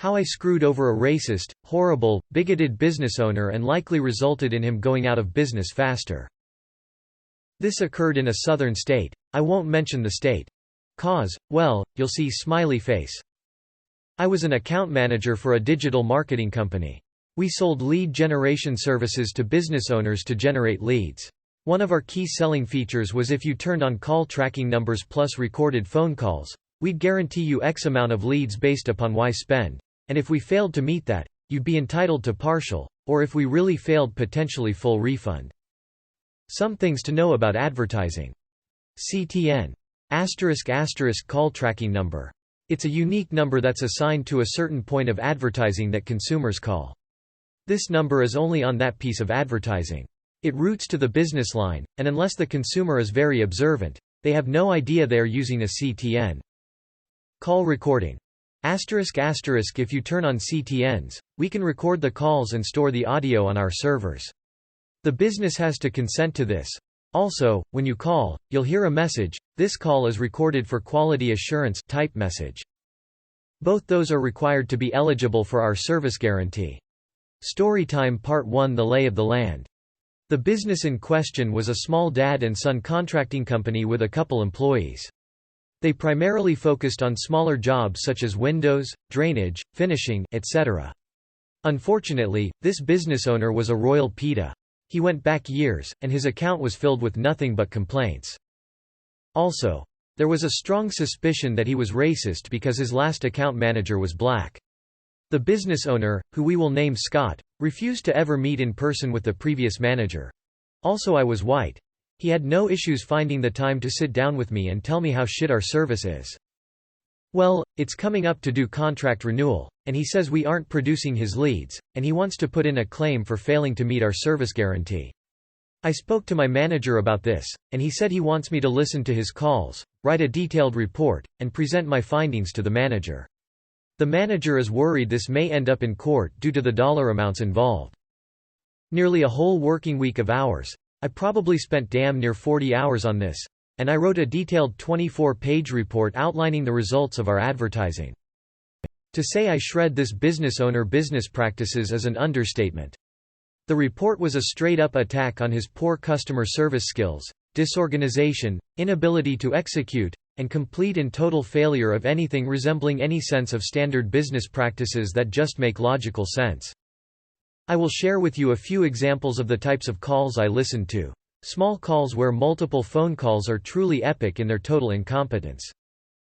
How I screwed over a racist, horrible, bigoted business owner and likely resulted in him going out of business faster. This occurred in a southern state. I won't mention the state. Cause, well, you'll see smiley face. I was an account manager for a digital marketing company. We sold lead generation services to business owners to generate leads. One of our key selling features was if you turned on call tracking numbers plus recorded phone calls, we'd guarantee you X amount of leads based upon Y spend, and if we failed to meet that, you'd be entitled to partial, or if we really failed, potentially full refund. Some things to know about advertising. CTN *** call tracking number. It's a unique number that's assigned to a certain point of advertising that consumers call. This number is only on that piece of advertising. It routes to the business line, and unless the consumer is very observant, they have no idea they are using a CTN. Call recording. ***, if you turn on CTNs, we can record the calls and store the audio on our servers. The business has to consent to this. Also, when you call, you'll hear a message, "This call is recorded for quality assurance" type message. Both those are required to be eligible for our service guarantee. Storytime Part 1: The Lay of the Land. The business in question was a small dad and son contracting company with a couple employees. They primarily focused on smaller jobs such as windows, drainage, finishing, etc. Unfortunately, this business owner was a royal PITA. He went back years, and his account was filled with nothing but complaints. Also, there was a strong suspicion that he was racist because his last account manager was black. The business owner, who we will name Scott, refused to ever meet in person with the previous manager. Also, I was white. He had no issues finding the time to sit down with me and tell me how shit our service is. Well, it's coming up to do contract renewal, and he says we aren't producing his leads, and he wants to put in a claim for failing to meet our service guarantee. I spoke to my manager about this, and he said he wants me to listen to his calls, write a detailed report, and present my findings to the manager. The manager is worried this may end up in court due to the dollar amounts involved. Nearly a whole working week of hours. I probably spent damn near 40 hours on this, and I wrote a detailed 24-page report outlining the results of our advertising. To say I shred this business owner business practices is an understatement. The report was a straight-up attack on his poor customer service skills, disorganization, inability to execute, and complete and total failure of anything resembling any sense of standard business practices that just make logical sense. I will share with you a few examples of the types of calls I listened to. Small calls where multiple phone calls are truly epic in their total incompetence.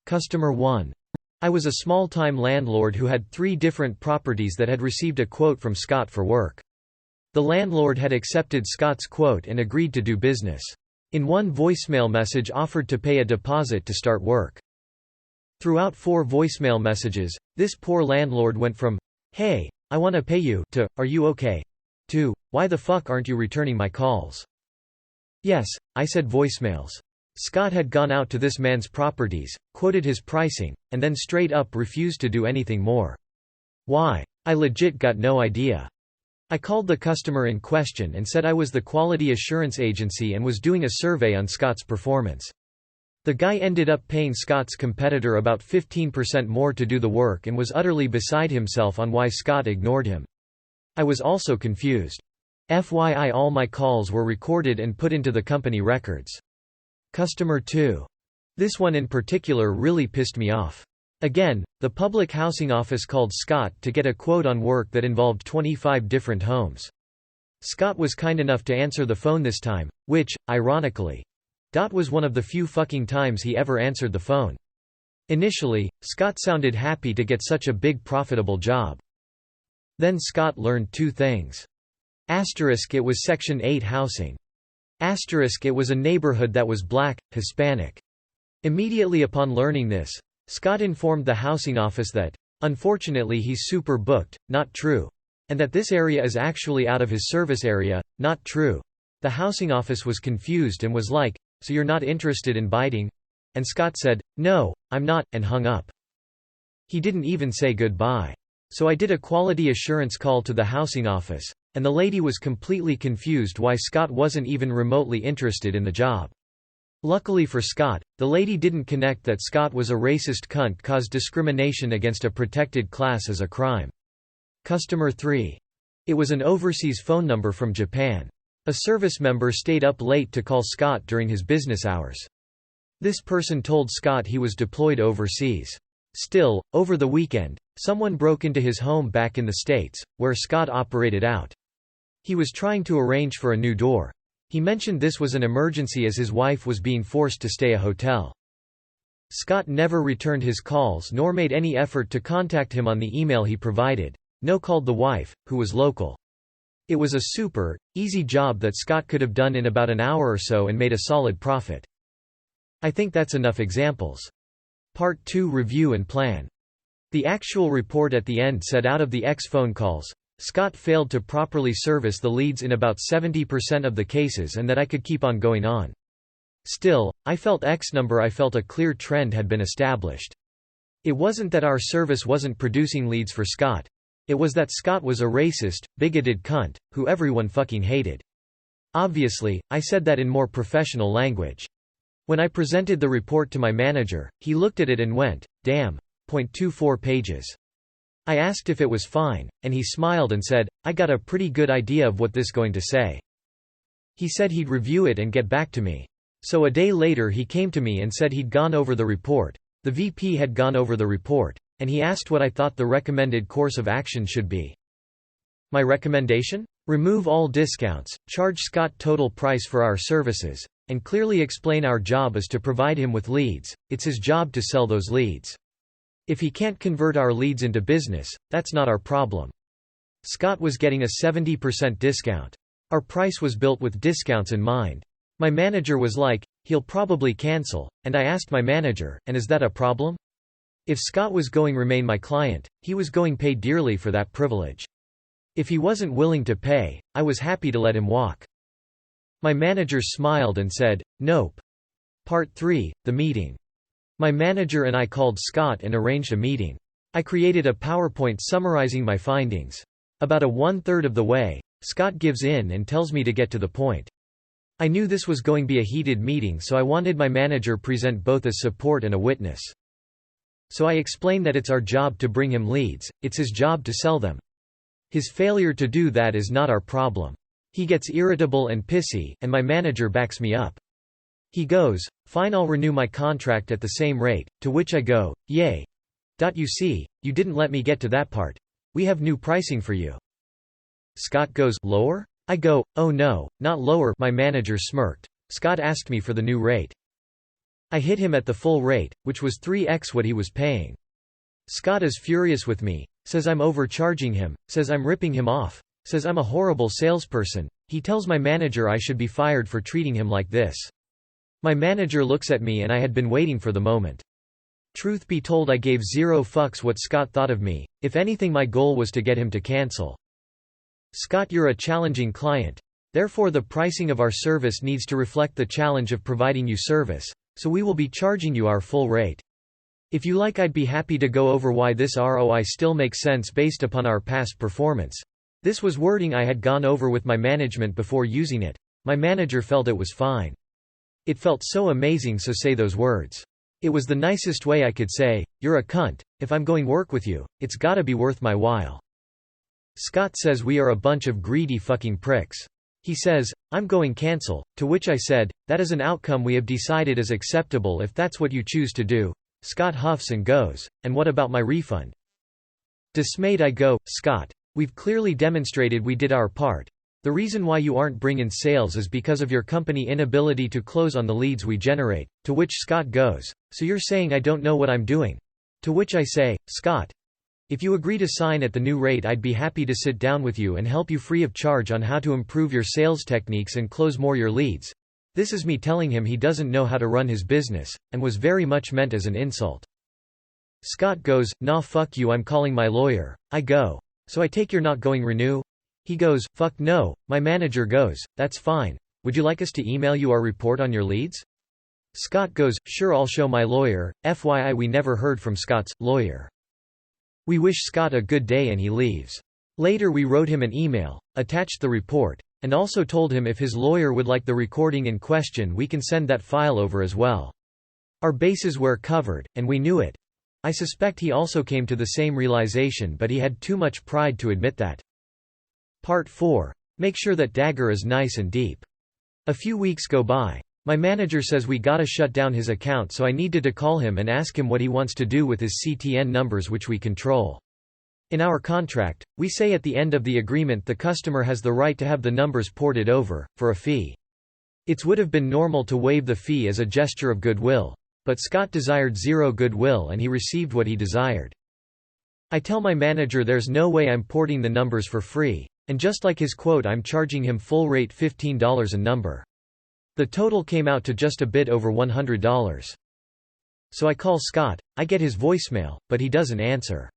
Customer 1. I was a small-time landlord who had 3 different properties that had received a quote from Scott for work. The landlord had accepted Scott's quote and agreed to do business. In one voicemail message offered to pay a deposit to start work. Throughout 4 voicemail messages, this poor landlord went from, "Hey, I want to pay you," to, "Are you okay?" to, "Why the fuck aren't you returning my calls?" Yes, I said voicemails. Scott had gone out to this man's properties, quoted his pricing, and then straight up refused to do anything more. Why? I legit got no idea. I called the customer in question and said I was the quality assurance agency and was doing a survey on Scott's performance. The guy ended up paying Scott's competitor about 15% more to do the work and was utterly beside himself on why Scott ignored him. I was also confused. FYI, all my calls were recorded and put into the company records. Customer 2. This one in particular really pissed me off. Again, the public housing office called Scott to get a quote on work that involved 25 different homes. Scott was kind enough to answer the phone this time, which, ironically, was one of the few fucking times he ever answered the phone. Initially, Scott sounded happy to get such a big profitable job. Then Scott learned 2 things. Asterisk, it was Section 8 housing. Asterisk, it was a neighborhood that was black, Hispanic. Immediately upon learning this, Scott informed the housing office that, unfortunately, he's super booked, not true. And that this area is actually out of his service area, not true. The housing office was confused and was like, "So you're not interested in biting?" And Scott said, "No, I'm not," and hung up. He didn't even say goodbye. So I did a quality assurance call to the housing office, and the lady was completely confused why Scott wasn't even remotely interested in the job. Luckily for Scott, the lady didn't connect that Scott was a racist cunt caused discrimination against a protected class as a crime. Customer 3. It was an overseas phone number from Japan. A service member stayed up late to call Scott during his business hours. This person told Scott he was deployed overseas. Still, over the weekend, someone broke into his home back in the States, where Scott operated out. He was trying to arrange for a new door. He mentioned this was an emergency as his wife was being forced to stay a hotel. Scott never returned his calls nor made any effort to contact him on the email he provided. No called the wife, who was local. It was a super, easy job that Scott could have done in about an hour or so and made a solid profit. I think that's enough examples. Part 2 Review and Plan. The actual report at the end said out of the X phone calls, Scott failed to properly service the leads in about 70% of the cases and that I could keep on going on. Still, I felt a clear trend had been established. It wasn't that our service wasn't producing leads for Scott. It was that Scott was a racist, bigoted cunt, who everyone fucking hated. Obviously, I said that in more professional language. When I presented the report to my manager, he looked at it and went, damn. 0.24 pages. I asked if it was fine, and he smiled and said, I got a pretty good idea of what this going to say. He said he'd review it and get back to me. So a day later he came to me and said he'd gone over the report. The VP had gone over the report, and he asked what I thought the recommended course of action should be. My recommendation? Remove all discounts, charge Scott total price for our services, and clearly explain our job is to provide him with leads. It's his job to sell those leads. If he can't convert our leads into business, that's not our problem. Scott was getting a 70% discount. Our price was built with discounts in mind. My manager was like, he'll probably cancel, and I asked my manager, and is that a problem? If Scott was going remain my client, he was going pay dearly for that privilege. If he wasn't willing to pay, I was happy to let him walk. My manager smiled and said, nope. Part 3, The Meeting. My manager and I called Scott and arranged a meeting. I created a PowerPoint summarizing my findings. About a 1/3 of the way, Scott gives in and tells me to get to the point. I knew this was going to be a heated meeting, so I wanted my manager present both as support and a witness. So I explained that it's our job to bring him leads, it's his job to sell them. His failure to do that is not our problem. He gets irritable and pissy, and my manager backs me up. He goes, fine, I'll renew my contract at the same rate, to which I go, yay. You see, you didn't let me get to that part. We have new pricing for you. Scott goes, lower? I go, oh no, not lower. My manager smirked. Scott asked me for the new rate. I hit him at the full rate, which was 3x what he was paying. Scott is furious with me, says I'm overcharging him, says I'm ripping him off, says I'm a horrible salesperson. He tells my manager I should be fired for treating him like this. My manager looks at me and I had been waiting for the moment. Truth be told, I gave zero fucks what Scott thought of me. If anything, my goal was to get him to cancel. Scott, you're a challenging client. Therefore the pricing of our service needs to reflect the challenge of providing you service, so we will be charging you our full rate. If you like, I'd be happy to go over why this ROI still makes sense based upon our past performance. This was wording I had gone over with my management before using it. My manager felt it was fine. It felt so amazing, so say those words. It was the nicest way I could say, you're a cunt, if I'm going work with you, it's gotta be worth my while. Scott says we are a bunch of greedy fucking pricks. He says, I'm going cancel, to which I said, that is an outcome we have decided is acceptable if that's what you choose to do. Scott huffs and goes, and what about my refund? Dismayed I go, Scott, we've clearly demonstrated we did our part. The reason why you aren't bringing sales is because of your company inability to close on the leads we generate, to which Scott goes, so you're saying I don't know what I'm doing? To which I say, Scott, if you agree to sign at the new rate, I'd be happy to sit down with you and help you free of charge on how to improve your sales techniques and close more your leads. This is me telling him he doesn't know how to run his business, and was very much meant as an insult. Scott goes, nah, fuck you, I'm calling my lawyer. I go, so I take you're not going renew? He goes, fuck no. My manager goes, that's fine. Would you like us to email you our report on your leads? Scott goes, sure, I'll show my lawyer. FYI, we never heard from Scott's lawyer. We wish Scott a good day and he leaves. Later we wrote him an email, attached the report, and also told him if his lawyer would like the recording in question we can send that file over as well. Our bases were covered, and we knew it. I suspect he also came to the same realization, but he had too much pride to admit that. Part 4. Make sure that dagger is nice and deep. A few weeks go by. My manager says we gotta shut down his account, so I needed to call him and ask him what he wants to do with his CTN numbers which we control. In our contract, we say at the end of the agreement the customer has the right to have the numbers ported over, for a fee. It would have been normal to waive the fee as a gesture of goodwill. But Scott desired zero goodwill and he received what he desired. I tell my manager there's no way I'm porting the numbers for free, and just like his quote I'm charging him full rate $15 a number. The total came out to just a bit over $100. So I call Scott, I get his voicemail, but he doesn't answer.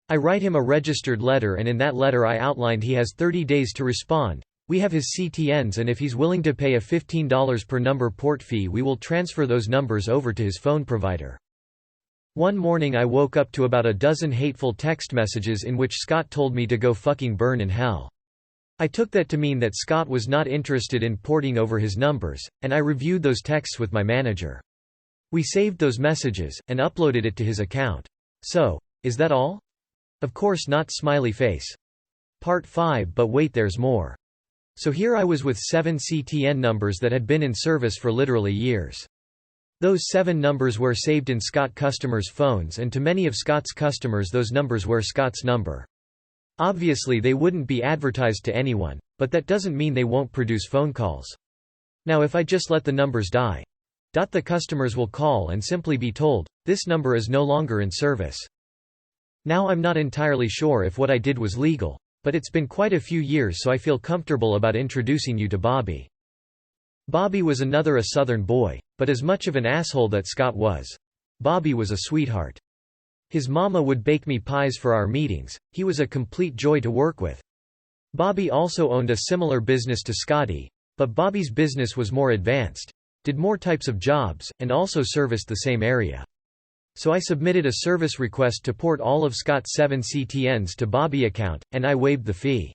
I write him a registered letter, and in that letter I outlined he has 30 days to respond. We have his CTNs, and if he's willing to pay a $15 per number port fee we will transfer those numbers over to his phone provider. One morning I woke up to about a dozen hateful text messages in which Scott told me to go fucking burn in hell. I took that to mean that Scott was not interested in porting over his numbers, and I reviewed those texts with my manager. We saved those messages, and uploaded it to his account. So, is that all? Of course not, smiley face. Part 5. But wait, there's more. So here I was with 7 CTN numbers that had been in service for literally years. Those 7 numbers were saved in Scott customers' phones, and to many of Scott's customers those numbers were Scott's number. Obviously they wouldn't be advertised to anyone, but that doesn't mean they won't produce phone calls. Now if I just let the numbers die, the customers will call and simply be told, this number is no longer in service. Now I'm not entirely sure if what I did was legal. But it's been quite a few years, so I feel comfortable about introducing you to Bobby. Bobby was a southern boy, but as much of an asshole that Scott was. Bobby was a sweetheart. His mama would bake me pies for our meetings. He was a complete joy to work with. Bobby also owned a similar business to Scotty, but Bobby's business was more advanced, did more types of jobs, and also serviced the same area. So I submitted a service request to port all of Scott's 7 CTNs to Bobby account, and I waived the fee.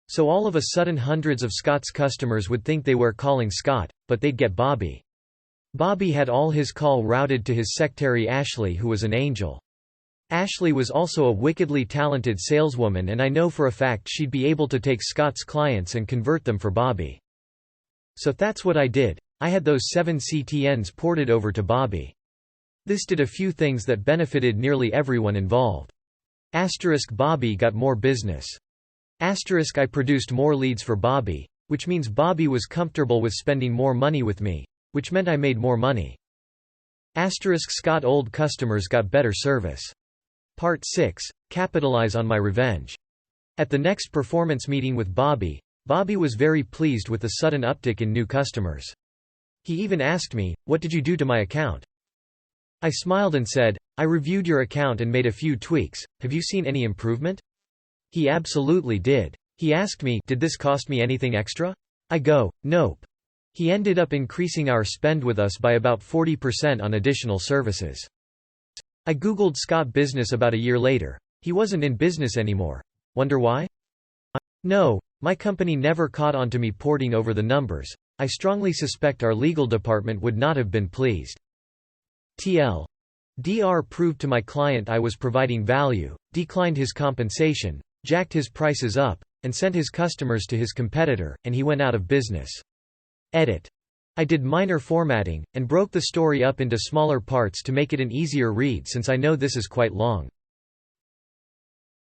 So all of a sudden hundreds of Scott's customers would think they were calling Scott, but they'd get Bobby. Bobby had all his call routed to his secretary Ashley, who was an angel. Ashley was also a wickedly talented saleswoman, and I know for a fact she'd be able to take Scott's clients and convert them for Bobby. So that's what I did. I had those 7 CTNs ported over to Bobby. This did a few things that benefited nearly everyone involved. Bobby got more business. I produced more leads for Bobby, which means Bobby was comfortable with spending more money with me, which meant I made more money. Scott old customers got better service. Part 6. Capitalize on my revenge. At the next performance meeting with Bobby, Bobby was very pleased with the sudden uptick in new customers. He even asked me, "What did you do to my account?" I smiled and said, "I reviewed your account and made a few tweaks. Have you seen any improvement?" He absolutely did. He asked me, "Did this cost me anything extra?" I go, "Nope." He ended up increasing our spend with us by about 40% on additional services. I googled Scott business about a year later. He wasn't in business anymore. Wonder why? No, my company never caught on to me porting over the numbers. I strongly suspect our legal department would not have been pleased. Dr. proved to my client I was providing value, declined his compensation, jacked his prices up, and sent his customers to his competitor, and he went out of business. Edit. I did minor formatting, and broke the story up into smaller parts to make it an easier read since I know this is quite long.